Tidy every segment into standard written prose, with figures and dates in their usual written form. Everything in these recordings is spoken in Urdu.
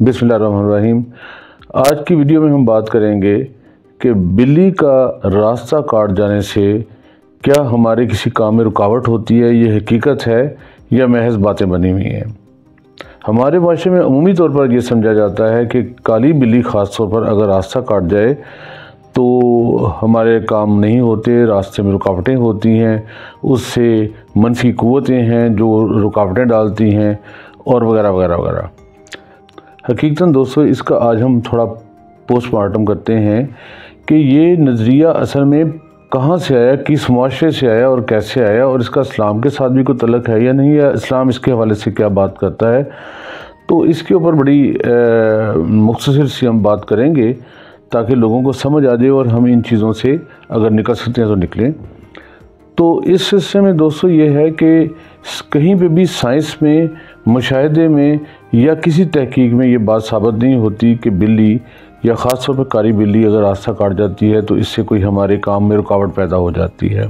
بسم اللہ الرحمن الرحیم۔ آج کی ویڈیو میں ہم بات کریں گے کہ بلی کا راستہ کاٹ جانے سے کیا ہمارے کسی کام میں رکاوٹ ہوتی ہے، یہ حقیقت ہے یا محض باتیں بنی ہوئی ہیں۔ ہمارے معاشرے میں عمومی طور پر یہ سمجھا جاتا ہے کہ کالی بلی خاص طور پر اگر راستہ کاٹ جائے تو ہمارے کام نہیں ہوتے، راستے میں رکاوٹیں ہوتی ہیں، اس سے منفی قوتیں ہیں جو رکاوٹیں ڈالتی ہیں اور وغیرہ وغیرہ وغیرہ۔ حقیقتاً دوستو اس کا آج ہم تھوڑا پوسٹ مارٹم کرتے ہیں کہ یہ نظریہ اصل میں کہاں سے آیا، کس معاشرے سے آیا اور کیسے آیا، اور اس کا اسلام کے ساتھ بھی کوئی تعلق ہے یا نہیں، یا اسلام اس کے حوالے سے کیا بات کرتا ہے۔ تو اس کے اوپر بڑی مختصر سی ہم بات کریں گے تاکہ لوگوں کو سمجھ آ جائے اور ہم ان چیزوں سے اگر نکل سکتے ہیں تو نکلیں۔ تو اس سلسلے میں دوستو یہ ہے کہ کہیں پہ بھی سائنس میں، مشاہدے میں یا کسی تحقیق میں یہ بات ثابت نہیں ہوتی کہ بلی یا خاص طور پر کالی بلی اگر راستہ کاٹ جاتی ہے تو اس سے کوئی ہمارے کام میں رکاوٹ پیدا ہو جاتی ہے۔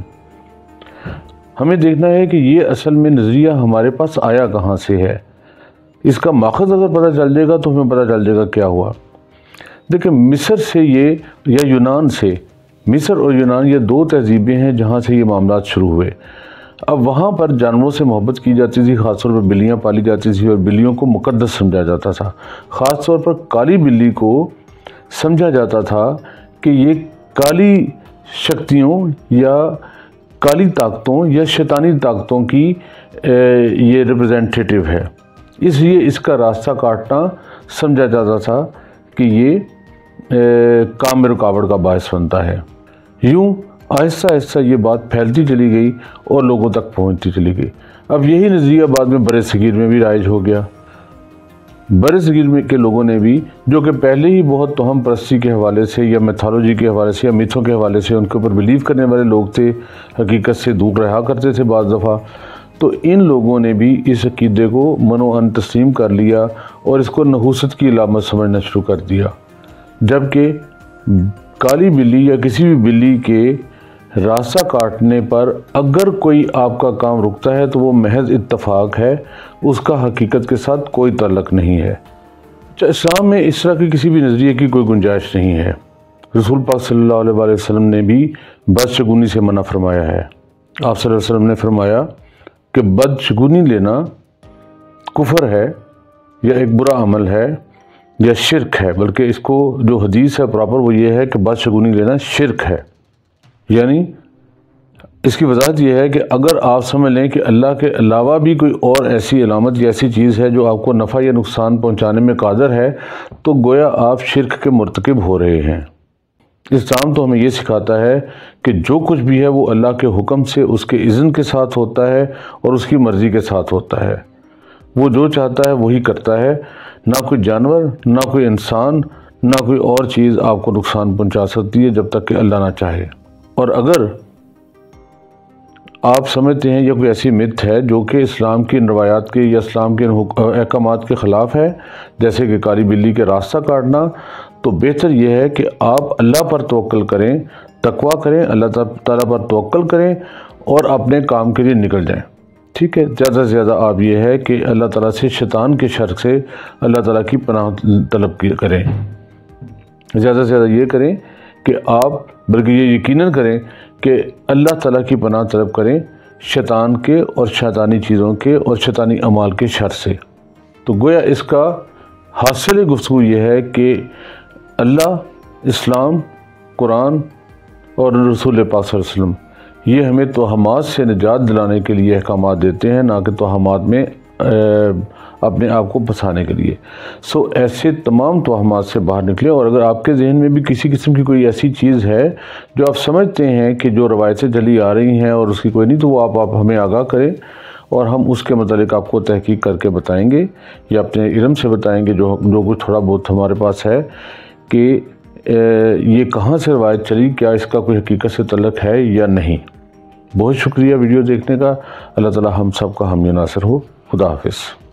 ہمیں دیکھنا ہے کہ یہ اصل میں نظریہ ہمارے پاس آیا کہاں سے ہے۔ اس کا ماخذ اگر پتہ چل جائے گا تو ہمیں پتہ چل جائے گا کیا ہوا۔ دیکھیں مصر سے یہ یا یونان سے، مصر اور یونان یہ دو تہذیبیں ہیں جہاں سے یہ معاملات شروع ہوئے۔ اب وہاں پر جانوروں سے محبت کی جاتی تھی، خاص طور پر بلیاں پالی جاتی تھی اور بلیوں کو مقدس سمجھا جاتا تھا۔ خاص طور پر کالی بلی کو سمجھا جاتا تھا کہ یہ کالی شکتیوں یا کالی طاقتوں یا شیطانی طاقتوں کی یہ ریپرزینٹیٹیو ہے، اس لیے اس کا راستہ کاٹنا سمجھا جاتا تھا کہ یہ کام میں رکاوٹ کا باعث بنتا ہے۔ یوں آہستہ آہستہ یہ بات پھیلتی چلی گئی اور لوگوں تک پہنچتی چلی گئی۔ اب یہی نظریہ بعد میں برِ صغیر میں بھی رائج ہو گیا۔ برِ صغیر میں کے لوگوں نے بھی، جو کہ پہلے ہی بہت توہم پرستی کے حوالے سے یا میتھالوجی کے حوالے سے یا میتھوں کے حوالے سے ان کے اوپر بلیو کرنے والے لوگ تھے، حقیقت سے دور رہا کرتے تھے بعض دفعہ، تو ان لوگوں نے بھی اس عقیدے کو منوعن تسلیم کر لیا اور اس کو نحوست کی علامت سمجھنا شروع کر دیا، جبکہ کالی بلی یا کسی بھی بلی کے راستہ کاٹنے پر اگر کوئی آپ کا کام رکتا ہے تو وہ محض اتفاق ہے، اس کا حقیقت کے ساتھ کوئی تعلق نہیں ہے۔ اسلام میں اس طرح کی کسی بھی نظریے کی کوئی گنجائش نہیں ہے۔ رسول پاک صلی اللہ علیہ وسلم نے بھی بدشگونی سے منع فرمایا ہے۔ آپ صلی اللہ علیہ وسلم نے فرمایا کہ بدشگونی لینا کفر ہے یا ایک برا عمل ہے یا شرک ہے، بلکہ اس کو جو حدیث ہے پراپر وہ یہ ہے کہ بدشگونی لینا شرک ہے۔ یعنی اس کی وضاحت یہ ہے کہ اگر آپ سمجھ لیں کہ اللہ کے علاوہ بھی کوئی اور ایسی علامت یا ایسی چیز ہے جو آپ کو نفع یا نقصان پہنچانے میں قادر ہے تو گویا آپ شرک کے مرتکب ہو رہے ہیں۔ اسلام تو ہمیں یہ سکھاتا ہے کہ جو کچھ بھی ہے وہ اللہ کے حکم سے، اس کے اذن کے ساتھ ہوتا ہے اور اس کی مرضی کے ساتھ ہوتا ہے۔ وہ جو چاہتا ہے وہی کرتا ہے، نہ کوئی جانور، نہ کوئی انسان، نہ کوئی اور چیز آپ کو نقصان پہنچا سکتی ہے جب تک کہ اللہ نہ چاہے۔ اور اگر آپ سمجھتے ہیں یا کوئی ایسی مت ہے جو کہ اسلام کی روایات کے یا اسلام کے احکامات کے خلاف ہے، جیسے کہ کالی بلی کے راستہ کاٹنا، تو بہتر یہ ہے کہ آپ اللہ پر توکل کریں، تقویٰ کریں، اللہ تعالیٰ پر توکل کریں اور اپنے کام کے لیے نکل جائیں۔ ٹھیک ہے، زیادہ سے زیادہ آپ یہ ہے کہ اللہ تعالیٰ سے شیطان کے شر سے اللہ تعالیٰ کی پناہ طلب کریں۔ زیادہ سے زیادہ یہ کریں کہ آپ بلکہ یہ یقیناً کریں کہ اللہ تعالیٰ کی پناہ طلب کریں شیطان کے اور شیطانی چیزوں کے اور شیطانی اعمال کے شر سے۔ تو گویا اس کا حاصل گفتگو یہ ہے کہ اللہ، اسلام، قرآن اور رسول پاک صلی اللہ علیہ وسلم یہ ہمیں توہمات سے نجات دلانے کے لیے احکامات دیتے ہیں، نہ کہ توہمات میں اپنے آپ کو پھنسانے کے لیے۔ ایسے تمام توہمات سے باہر نکلیں، اور اگر آپ کے ذہن میں بھی کسی قسم کی کوئی ایسی چیز ہے جو آپ سمجھتے ہیں کہ جو روایتیں چلی آ رہی ہیں اور اس کی کوئی نہیں، تو وہ آپ ہمیں آگاہ کریں اور ہم اس کے متعلق آپ کو تحقیق کر کے بتائیں گے یا اپنے علم سے بتائیں گے جو کچھ تھوڑا بہت ہمارے پاس ہے کہ یہ کہاں سے روایت چلی، کیا اس کا کوئی حقیقت سے تعلق ہے یا نہیں۔ بہت شکریہ ویڈیو دیکھنے کا۔ اللہ تعالی ہم سب کا حامی و ناصر ہو۔ خدا حافظ۔